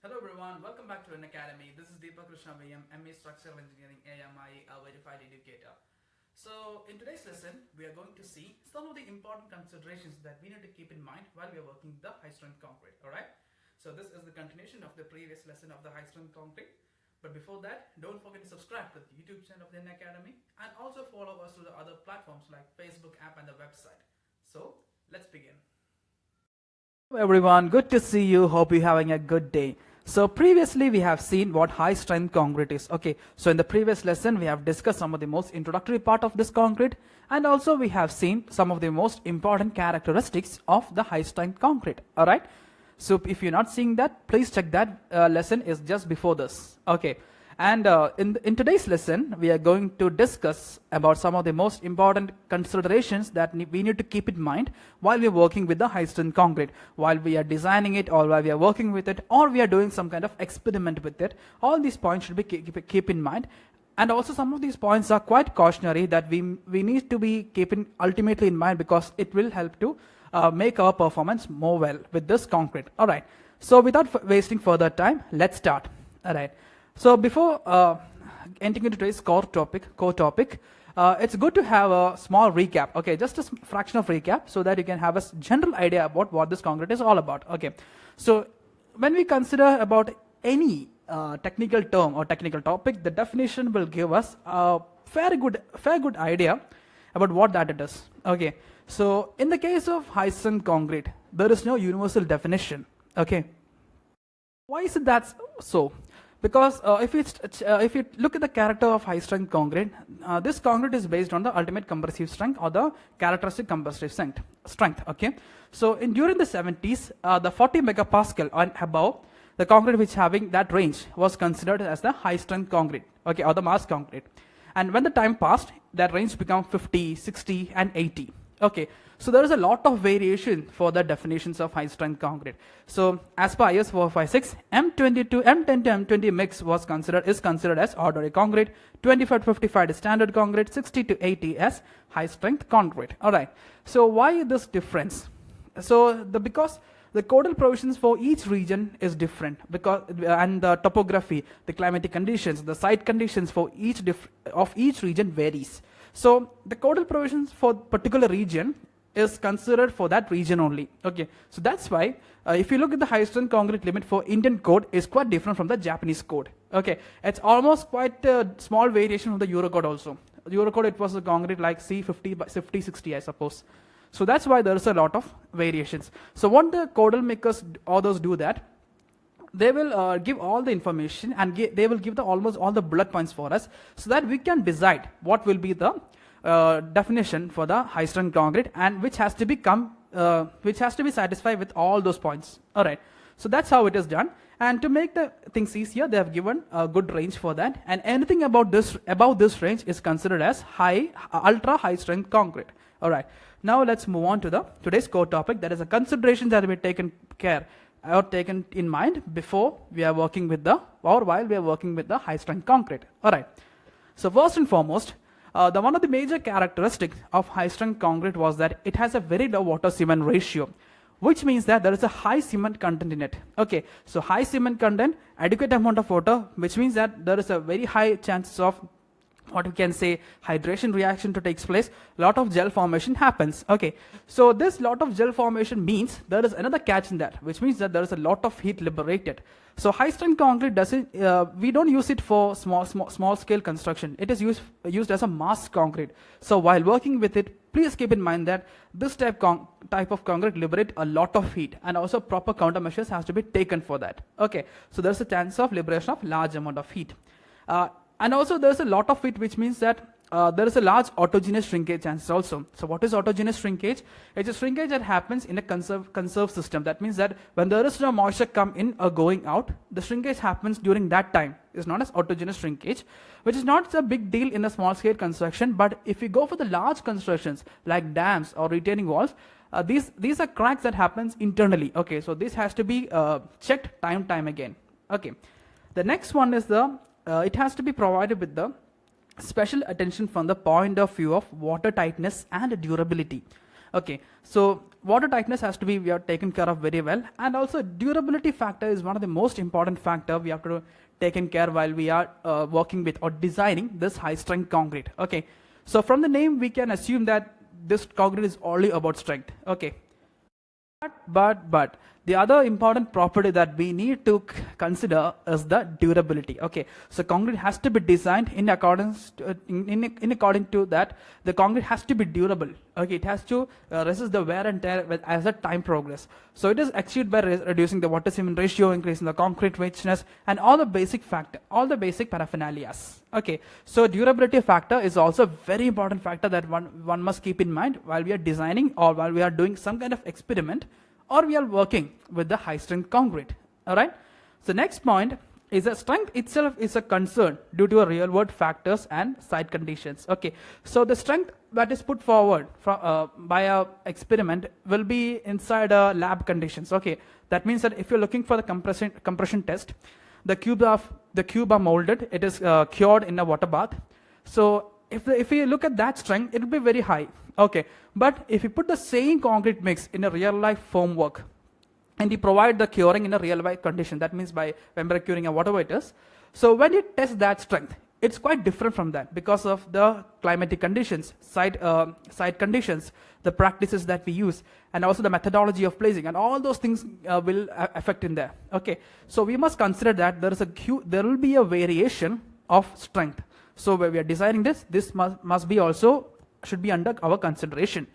Hello everyone, welcome back to an academy. This is Deepak MA Structural Engineering AMI, a verified educator. So in today's lesson, we are going to see some of the important considerations that we need to keep in mind while we are working the high strength concrete. Alright, so this is the continuation of the previous lesson of the high strength concrete. But before that, don't forget to subscribe to the YouTube channel of the Academy and also follow us to the other platforms like Facebook app and the website. So let's begin. Hello everyone, good to see you. Hope you're having a good day. So previously we have seen what high strength concrete is. Okay, so in the previous lesson we have discussed some of the most introductory part of this concrete, and also we have seen some of the most important characteristics of the high strength concrete. All right, so if you're not seeing that, please check that lesson is just before this. Okay, and in today's lesson we are going to discuss about some of the most important considerations that we need to keep in mind while we're working with the high strength concrete, while we are designing it, or while we are working with it, or we are doing some kind of experiment with it. All these points should be keep in mind, and also some of these points are quite cautionary that we need to be keeping ultimately in mind, because it will help to make our performance more well with this concrete. All right, so without wasting further time, let's start. All right, so before entering into today's core topic, it's good to have a small recap. Okay, just a fraction of recap so that you can have a general idea about what this concrete is all about. Okay, so when we consider about any technical term or technical topic, the definition will give us a fair good idea about what that it is. Okay, so in the case of high strength concrete, there is no universal definition. Okay, why is it that so? Because if you look at the character of high strength concrete, this concrete is based on the ultimate compressive strength or the characteristic compressive strength. Okay, so during the 70s, the 40 megapascal and above, the concrete which having that range was considered as the high strength concrete. Okay, or the mass concrete. And when the time passed, that range became 50, 60, and 80. Okay, so there is a lot of variation for the definitions of high strength concrete. So as per IS 456, M10 to M20 mix is considered as ordinary concrete, 25 to 55 is standard concrete, 60 to 80 as high strength concrete. All right, so why this difference? So because the codal provisions for each region is different, and the topography, the climatic conditions, the site conditions for each region varies. So the codal provisions for particular region is considered for that region only. Okay, so that's why if you look at the high strength concrete limit for Indian code is quite different from the Japanese code. Okay, it's almost quite a small variation from the Euro code also. Euro code, it was a concrete like C50 by 50, 60, I suppose. So that's why there is a lot of variations. So what the codal makers, others do that, they will give all the information, and they will give almost all the bullet points for us, so that we can decide what will be the definition for the high strength concrete, and which has to be satisfied with all those points. All right, so that's how it is done. And to make the things easier, they have given a good range for that, and anything above this range is considered as ultra high strength concrete. All right, now let's move on to today's core topic, that is a consideration that will be taken in mind before we are working with while we are working with the high strength concrete. All right, so first and foremost, one of the major characteristics of high strength concrete was that it has a very low water cement ratio, which means that there is a high cement content in it. Okay, so high cement content, adequate amount of water, which means that there is a very high chances of what we can say hydration reaction to takes place, lot of gel formation happens. Okay, so this lot of gel formation means there is another catch in that, which means that there is a lot of heat liberated. So high strength concrete we don't use it for small scale construction. It is used as a mass concrete. So while working with it, please keep in mind that this type of concrete liberate a lot of heat, and also proper countermeasures has to be taken for that. Okay, so there's a chance of liberation of large amount of heat. And also there's a lot of heat, which means that there is a large autogenous shrinkage chances also. So what is autogenous shrinkage? It's a shrinkage that happens in a conserve system. That means that when there is no moisture come in or going out, the shrinkage happens during that time. It's known as autogenous shrinkage, which is not a big deal in a small scale construction. But if you go for the large constructions like dams or retaining walls, these are cracks that happens internally. Okay, so this has to be checked time again. Okay, the next one is it has to be provided with the special attention from the point of view of water tightness and durability. Okay, so water tightness has to be we are taken care of very well, and also durability factor is one of the most important factor we have to taken care while we are working with or designing this high strength concrete. Okay, so from the name we can assume that this concrete is only about strength. Okay, but the other important property that we need to consider is the durability. Okay, so concrete has to be designed in accordance to, in according to that the concrete has to be durable. Okay, it has to resist the wear and tear as the time progress. So it is achieved by reducing the water cement ratio, increasing the concrete richness, and all the basic paraphernalia. Okay, so durability factor is also a very important factor that one must keep in mind while we are designing or while we are doing some kind of experiment or we are working with the high strength concrete. All right. So next point is that strength itself is a concern due to real world factors and site conditions. Okay. So the strength that is put forward by a experiment will be inside lab conditions. Okay. That means that if you're looking for the compression test, the cube are molded. It is cured in a water bath. So if we look at that strength, it will be very high. Okay, but if you put the same concrete mix in a real life formwork and you provide the curing in a real life condition, that means by membrane curing or whatever it is, so when you test that strength, it's quite different from that because of the climatic conditions, site conditions, the practices that we use, and also the methodology of placing, and all those things will affect in there. Okay, so we must consider that there will be a variation of strength. So when we are designing this must be also should be under our consideration.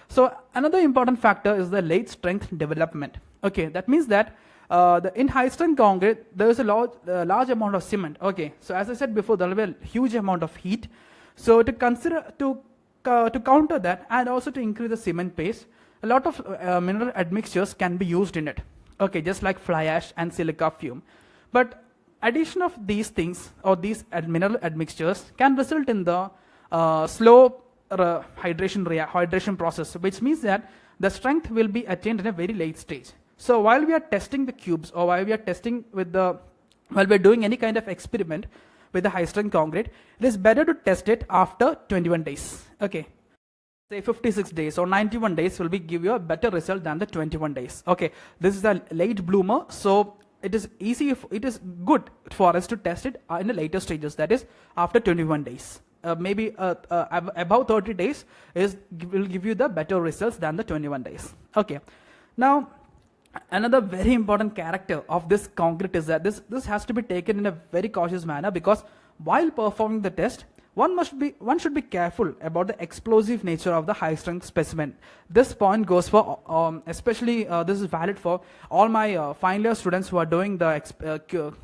So another important factor is the late strength development. Okay, that means that in high strength concrete there is a large amount of cement. Okay, so as I said before, there will be a huge amount of heat. So to counter that and also to increase the cement pace, a lot of mineral admixtures can be used in it. Okay, just like fly ash and silica fume. But addition of these things or these mineral admixtures can result in the slow hydration process, which means that the strength will be attained in a very late stage. So while we are testing the cubes or while we are doing any kind of experiment with the high strength concrete, it is better to test it after 21 days. Okay, say 56 days or 91 days will give you a better result than the 21 days. Okay, this is a late bloomer, so it is good for us to test it in the later stages, that is after 21 days. Maybe above 30 days will give you the better results than the 21 days. Okay, now another very important character of this concrete is that this has to be taken in a very cautious manner, because while performing the test, one should be careful about the explosive nature of the high strength specimen. This point goes for especially this is valid for all my final year students who are doing the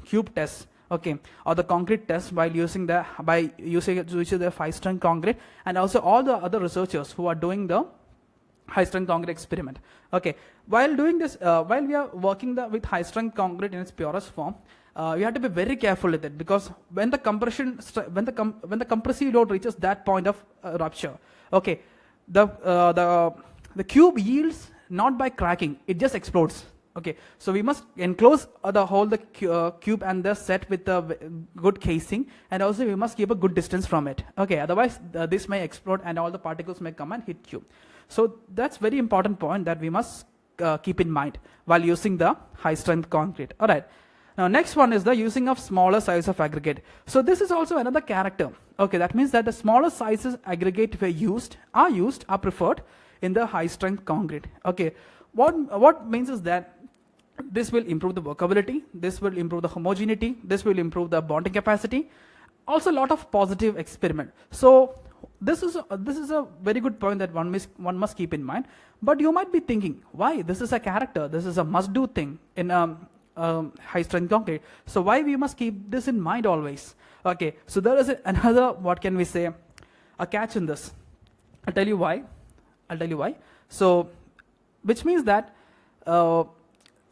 cube test. Okay, or the concrete test using the high strength concrete, and also all the other researchers who are doing the high strength concrete experiment. Okay, while doing this, while we are working with high strength concrete in its purest form, we have to be very careful with it, because when the compressive load reaches that point of rupture, okay, the cube yields not by cracking, it just explodes. Okay, so we must enclose the cube and the set with a good casing, and also we must keep a good distance from it. Okay, otherwise this may explode and all the particles may come and hit you. So that's very important point that we must keep in mind while using the high strength concrete. All right. Now next one is the using of smaller size of aggregate. So this is also another character. Okay, that means that the smaller sizes aggregate are preferred in the high strength concrete. Okay, what means is that this will improve the workability, this will improve the homogeneity, this will improve the bonding capacity, also a lot of positive experiment. So this is a very good point that one must keep in mind. But you might be thinking, why? This is a character, this is a must-do thing in high strength concrete. So why we must keep this in mind always? Okay, so there is another, what can we say, a catch in this. I'll tell you why. So, which means that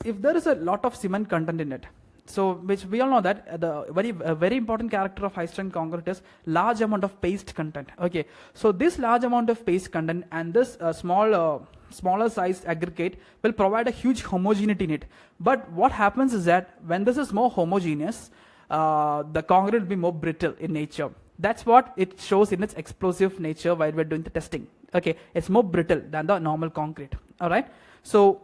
if there is a lot of cement content in it, so which we all know that the very important character of high strength concrete is large amount of paste content. Okay, so this large amount of paste content and this smaller sized aggregate will provide a huge homogeneity in it. But what happens is that when this is more homogeneous, the concrete will be more brittle in nature. That's what it shows in its explosive nature while we're doing the testing. Okay, it's more brittle than the normal concrete. All right. So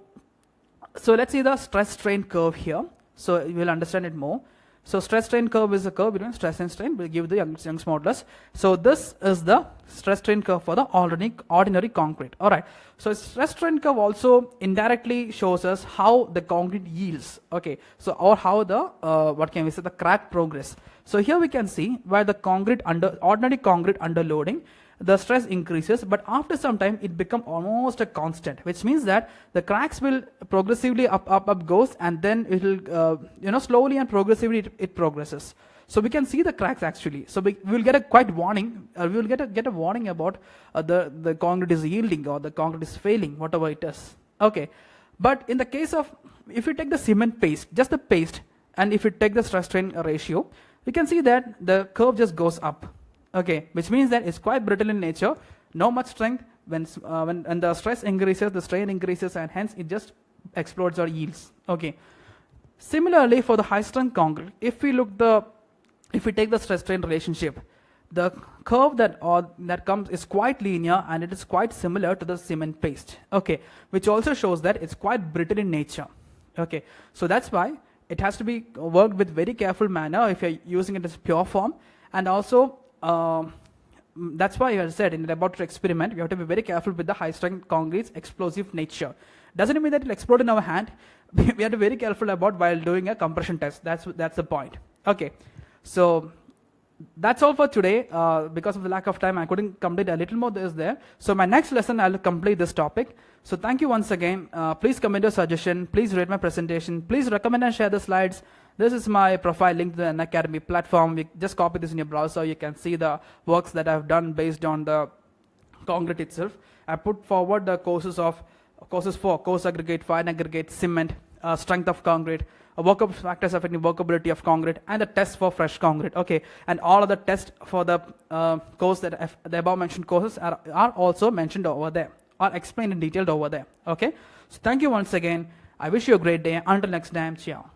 let's see the stress strain curve here. So you will understand it more. So stress strain curve is a curve between stress and strain. We'll give the Young's modulus. So this is the stress strain curve for the ordinary concrete. All right. So stress strain curve also indirectly shows us how the concrete yields. Okay. So or how the what can we say, the crack progress. So here we can see where the ordinary concrete underloading, the stress increases, but after some time it becomes almost a constant, which means that the cracks will progressively up goes, and then it will slowly and progressively it progresses. So we can see the cracks actually. So we will get a quite warning. We will get a warning about the concrete is yielding or the concrete is failing, whatever it is. Okay, but in the case of, if you take the cement paste, just the paste, and if you take the stress strain ratio, you can see that the curve just goes up. Okay, which means that it's quite brittle in nature, no much strength. When the stress increases, the strain increases, and hence it just explodes or yields. Okay. Similarly, for the high strength concrete, if we take the stress strain relationship, the curve that comes is quite linear, and it is quite similar to the cement paste. Okay, which also shows that it's quite brittle in nature. Okay, so that's why it has to be worked with very careful manner if you're using it as pure form, and also that's why I said in the laboratory experiment we have to be very careful with the high strength concrete's explosive nature. Doesn't mean that it'll explode in our hand. We have to be very careful about while doing a compression test. That's the point. Okay, so that's all for today. Because of the lack of time, I couldn't complete a little more this there. So my next lesson I'll complete this topic. So thank you once again. Please comment your suggestion. Please rate my presentation. Please recommend and share the slides. This is my profile link to the Unacademy platform. You just copy this in your browser. You can see the works that I've done based on the concrete itself. I put forward the courses for coarse aggregate, fine aggregate, cement, strength of concrete, factors affecting workability of concrete, and the test for fresh concrete. Okay, and all of the tests for the course that the above mentioned courses are also mentioned over there, are explained in detail over there. Okay, so thank you once again. I wish you a great day. Until next time, ciao.